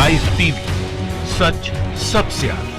Live TV, सच सबसे आगे।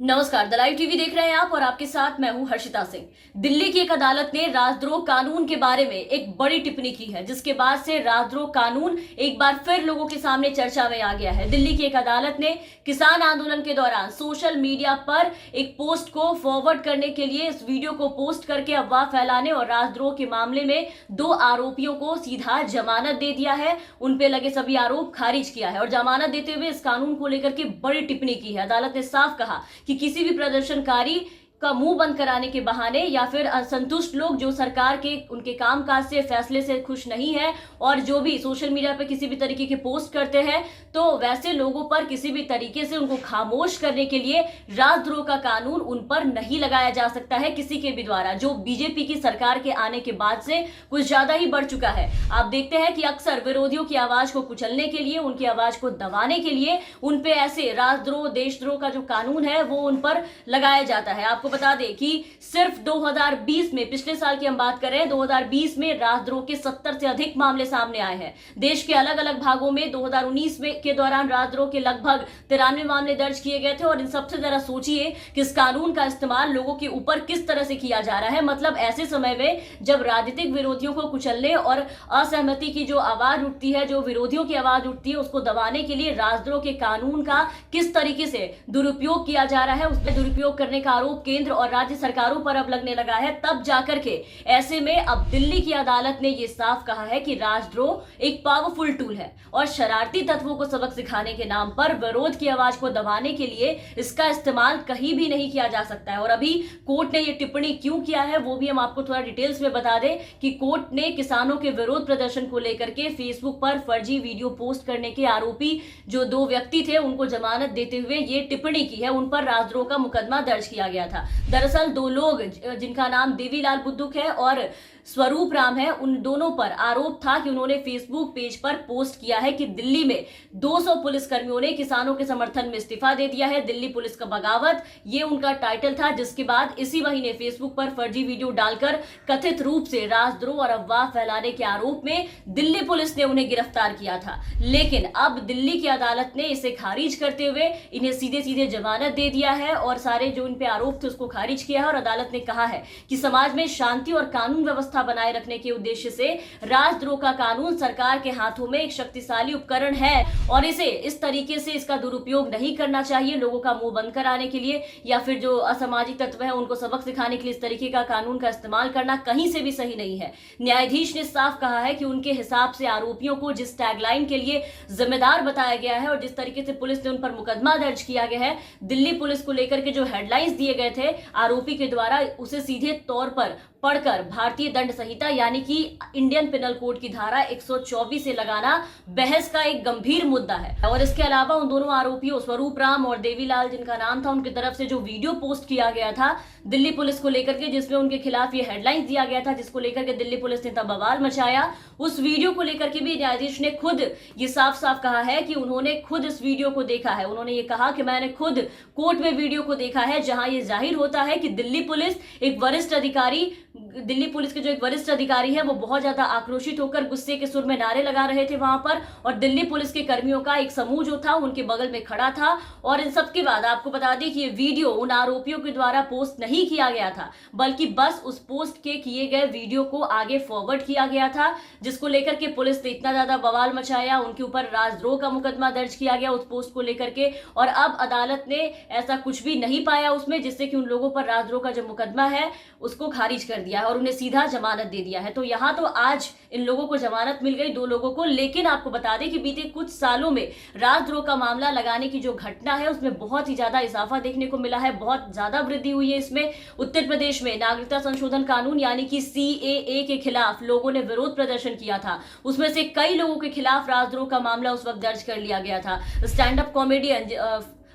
नमस्कार, द लाइव टीवी देख रहे हैं आप और आपके साथ मैं हूं हर्षिता सिंह। दिल्ली की एक अदालत ने राजद्रोह कानून के बारे में एक बड़ी टिप्पणी की है, जिसके बाद से राजद्रोह कानून एक बार फिर लोगों के सामने चर्चा में आ गया है। दिल्ली की एक अदालत ने किसान आंदोलन के दौरान सोशल मीडिया पर एक पोस्ट को फॉरवर्ड करने के लिए इस वीडियो को पोस्ट करके अफवाह फैलाने और राजद्रोह के मामले में 2 आरोपियों को सीधा जमानत दे दिया है। उन पे लगे सभी आरोप खारिज किया है और जमानत देते हुए इस कानून को लेकर के बड़ी टिप्पणी की है। अदालत ने साफ कहा कि किसी भी प्रदर्शनकारी का मुंह बंद कराने के बहाने या फिर असंतुष्ट लोग जो सरकार के उनके कामकाज से फैसले से खुश नहीं है और जो भी सोशल मीडिया पे किसी भी तरीके के पोस्ट करते हैं, तो वैसे लोगों पर किसी भी तरीके से उनको खामोश करने के लिए राजद्रोह का कानून उन पर नहीं लगाया जा सकता है किसी के भी द्वारा, जो बीजेपी की सरकार के आने के बाद से कुछ ज्यादा ही बढ़ चुका है। आप देखते हैं कि अक्सर विरोधियों की आवाज को कुचलने के लिए, उनकी आवाज को दबाने के लिए उन पे ऐसे राजद्रोह देशद्रोह का जो कानून है वो उन पर लगाया जाता है। आपको बता दें कि सिर्फ 2020 में, पिछले साल की हम बात करें, 2020 में राजद्रोह के 70 से अधिक मामले सामने आए हैं। देश के अलग अलग भागों में 2019 में के दौरान राजद्रोह के लगभग 93 मामले दर्ज किए गए थे। और इन सबसे जरा सोचिए कि इस कानून का इस्तेमाल लोगों के ऊपर किस तरह से किया जा रहा है। मतलब ऐसे समय में जब राजनीतिक विरोधियों को कुचलने और असहमति की जो आवाज उठती है, जो विरोधियों की आवाज उठती है, उसको दबाने के लिए राजद्रोह के कानून का किस तरीके से दुरुपयोग किया जा रहा है, उसमें दुरुपयोग करने का आरोप केंद्र और राज्य सरकारों पर अब लगने लगा है। तब जाकर के ऐसे में अब दिल्ली की अदालत ने यह साफ कहा है कि राजद्रोह एक पावरफुल टूल है और शरारती तत्वों को सबक सिखाने के नाम पर विरोध की आवाज को दबाने के लिए इसका इस्तेमाल कहीं भी नहीं किया जा सकता है। और अभी कोर्ट ने यह टिप्पणी क्यों किया है वो भी हम आपको थोड़ा डिटेल्स में बता दें कि कोर्ट ने किसानों के विरोध प्रदर्शन को लेकर के फेसबुक पर फर्जी वीडियो पोस्ट करने के आरोपी जो 2 व्यक्ति थे उनको जमानत देते हुए ये टिप्पणी की है। उन पर राजद्रोह का मुकदमा दर्ज किया गया था। दरअसल 2 लोग जिनका नाम देवीलाल बुद्दुक है और स्वरूप राम है, उन दोनों पर आरोप था कि उन्होंने फेसबुक पेज पर पोस्ट किया है कि दिल्ली में 200 पुलिसकर्मियों ने किसानों के समर्थन में इस्तीफा दे दिया है, दिल्ली पुलिस का बगावत, ये उनका टाइटल था। जिसके बाद इसी महीने फेसबुक पर फर्जी वीडियो डालकर कथित रूप से राजद्रोह और अफवाह फैलाने के आरोप में दिल्ली पुलिस ने उन्हें गिरफ्तार किया था। लेकिन अब दिल्ली की अदालत ने इसे खारिज करते हुए इन्हें सीधे सीधे जमानत दे दिया है और सारे जो इन पे आरोप थे उसको खारिज किया है। और अदालत ने कहा है कि समाज में शांति और कानून व्यवस्था बनाए रखने के उद्देश्य से राजद्रोह का कानून सरकार के हाथों में एक शक्तिशाली उपकरण है और इसे इस तरीके से इसका दुरुपयोग नहीं करना चाहिए लोगों का मुंह बंद कराने के लिए या फिर जो असामाजिक तत्व है उनको सबक सिखाने के लिए इस तरीके का कानून का इस्तेमाल करना कहीं से भी सही नहीं है। न्यायाधीश ने साफ कहा है कि उनके हिसाब से आरोपियों को जिस टैगलाइन के लिए जिम्मेदार बताया गया है और जिस तरीके से पुलिस ने उन पर मुकदमा दर्ज किया गया है, दिल्ली पुलिस को लेकर के जो हेडलाइंस दिए गए थे आरोपी के द्वारा, उसे सीधे तौर पर पढ़कर भारतीय दंड संहिता यानी कि इंडियन पिनल कोड की धारा 124 से लगाना बहस का एक गंभीर मुद्दा है। और इसके अलावा उन दोनों आरोपियों स्वरूप राम और देवीलाल जिनका नाम था, उनकी तरफ से जो वीडियो पोस्ट किया गया था दिल्ली पुलिस को लेकर के, जिसमें उनके खिलाफ ये हेडलाइंस दिया गया था, जिसको लेकर के दिल्ली पुलिस ने तब बवाल मचाया, उस वीडियो को लेकर के भी न्यायाधीश ने खुद ये साफ साफ कहा है कि उन्होंने खुद इस वीडियो को देखा है। उन्होंने ये कहा कि मैंने खुद कोर्ट में वीडियो को देखा है जहां ये जाहिर होता है कि दिल्ली पुलिस के जो एक वरिष्ठ अधिकारी है वो बहुत ज्यादा आक्रोशित होकर गुस्से के सुर में नारे लगा रहे थे वहां पर, और दिल्ली पुलिस के कर्मियों का एक समूह जो था उनके बगल में खड़ा था। और इन सब के बाद आपको बता दें कि ये वीडियो उन आरोपियों के द्वारा पोस्ट नहीं किया गया था, बल्कि बस उस पोस्ट के किए गए वीडियो को आगे फॉरवर्ड किया गया था, जिसको लेकर के पुलिस ने इतना ज्यादा बवाल मचाया, उनके ऊपर राजद्रोह का मुकदमा दर्ज किया गया उस पोस्ट को लेकर के। और अब अदालत ने ऐसा कुछ भी नहीं पाया उसमें जिससे कि उन लोगों पर राजद्रोह का जो मुकदमा है उसको खारिज कर दिया है और उन्हें सीधा जमानत दे दिया है। तो यहाँ तो आज इन लोगों को जमानत मिल गई, 2 लोगों को। लेकिन आपको बता दें कि बीते कुछ सालों में राजद्रोह का मामला लगाने की जो घटना है उसमें बहुत ही ज्यादा इजाफा देखने को मिला है, बहुत ज्यादा वृद्धि हुई है इसमें। उत्तर प्रदेश में नागरिकता संशोधन कानून यानी कि CAA के खिलाफ लोगों ने विरोध प्रदर्शन किया था, उसमें से कई लोगों के खिलाफ राजद्रोह का मामला उस वक्त दर्ज कर लिया गया था। Stand up comedian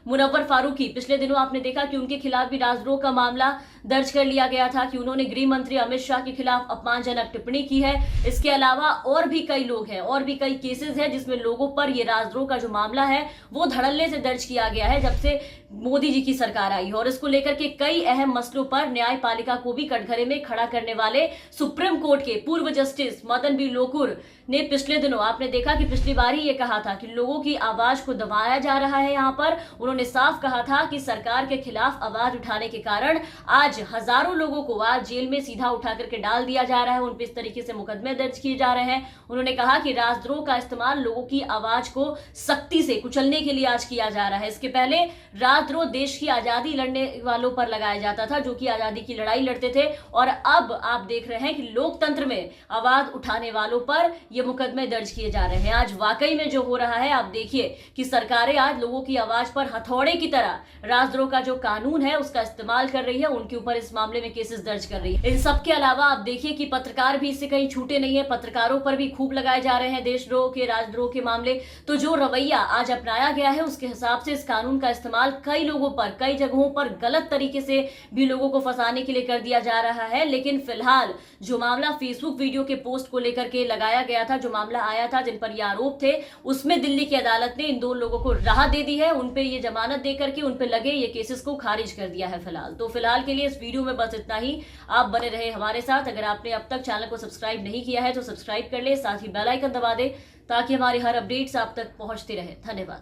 Munawar Faruqui, पिछले दिनों आपने देखा कि उनके खिलाफ भी राजद्रोह का मामला दर्ज कर लिया गया था कि उन्होंने गृह मंत्री अमित शाह के खिलाफ अपमानजनक टिप्पणी की है। इसके अलावा और भी कई लोग हैं और भी कई केसेस हैं जिसमें लोगों पर ये राजद्रोह का जो मामला है वो धड़ल्ले से दर्ज किया गया है जब से मोदी जी की सरकार आई है। और इसको लेकर के कई अहम मसलों पर न्यायपालिका को भी कटघरे में खड़ा करने वाले सुप्रीम कोर्ट के पूर्व जस्टिस मदन बी लोकुर ने पिछले दिनों आपने देखा कि पिछली बार ही ये कहा था कि लोगों की आवाज को दबाया जा रहा है। यहाँ पर उन्होंने साफ कहा था कि सरकार के खिलाफ आवाज उठाने के कारण आज हजारों लोगों को आज जेल में सीधा उठा करके डाल दिया जा रहा है, उन पर इस तरीके से मुकदमे दर्ज किए जा रहे हैं। उन्होंने कहा कि राजद्रोह का इस्तेमाल लोगों की आवाज को सख्ती से कुचलने के लिए आज किया जा रहा है। इसके पहले राजद्रोह देश की आजादी लड़ने वालों पर लगाया जाता था जो कि आजादी की लड़ाई लड़ते थे, और अब आप देख रहे हैं कि लोकतंत्र में आवाज उठाने वालों पर ये मुकदमे दर्ज किए जा रहे हैं। आज वाकई में जो हो रहा है आप देखिए कि सरकारें आज लोगों की आवाज पर हथौड़े की तरह राजद्रोह का जो कानून है उसका इस्तेमाल कर रही है, उनके ऊपर इस मामले में केसेस दर्ज कर रही है। इन सब के अलावा आप देखिए कि पत्रकार भी इससे कहीं छूटे नहीं है, पत्रकारों पर भी खूब लगाए जा रहे हैं देशद्रोह के राजद्रोह के मामले। तो जो रवैया आज अपनाया गया है उसके हिसाब से इस कानून का इस्तेमाल कई लोगों पर कई जगहों पर गलत तरीके से भी लोगों को फंसाने के लिए कर दिया जा रहा है। लेकिन फिलहाल जो मामला फेसबुक वीडियो के पोस्ट को लेकर के लगाया गया था, जो मामला आया था जिन पर ये आरोप थे, उसमें दिल्ली की अदालत ने इन दो लोगों को राहत दे दी है, उन पे ये जमानत देकर के उन पे लगे ये केसेस को खारिज कर दिया है फिलहाल। तो फिलहाल के लिए इस वीडियो में बस इतना ही। आप बने रहे हमारे साथ। अगर आपने अब तक चैनल को सब्सक्राइब नहीं किया है तो सब्सक्राइब कर ले, साथ ही बेल आइकन दबा दे ताकि हमारी हर अपडेट्स आप तक पहुंचती रहे। धन्यवाद।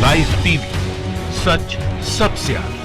लाइव टीवी, सच सबसे आगे।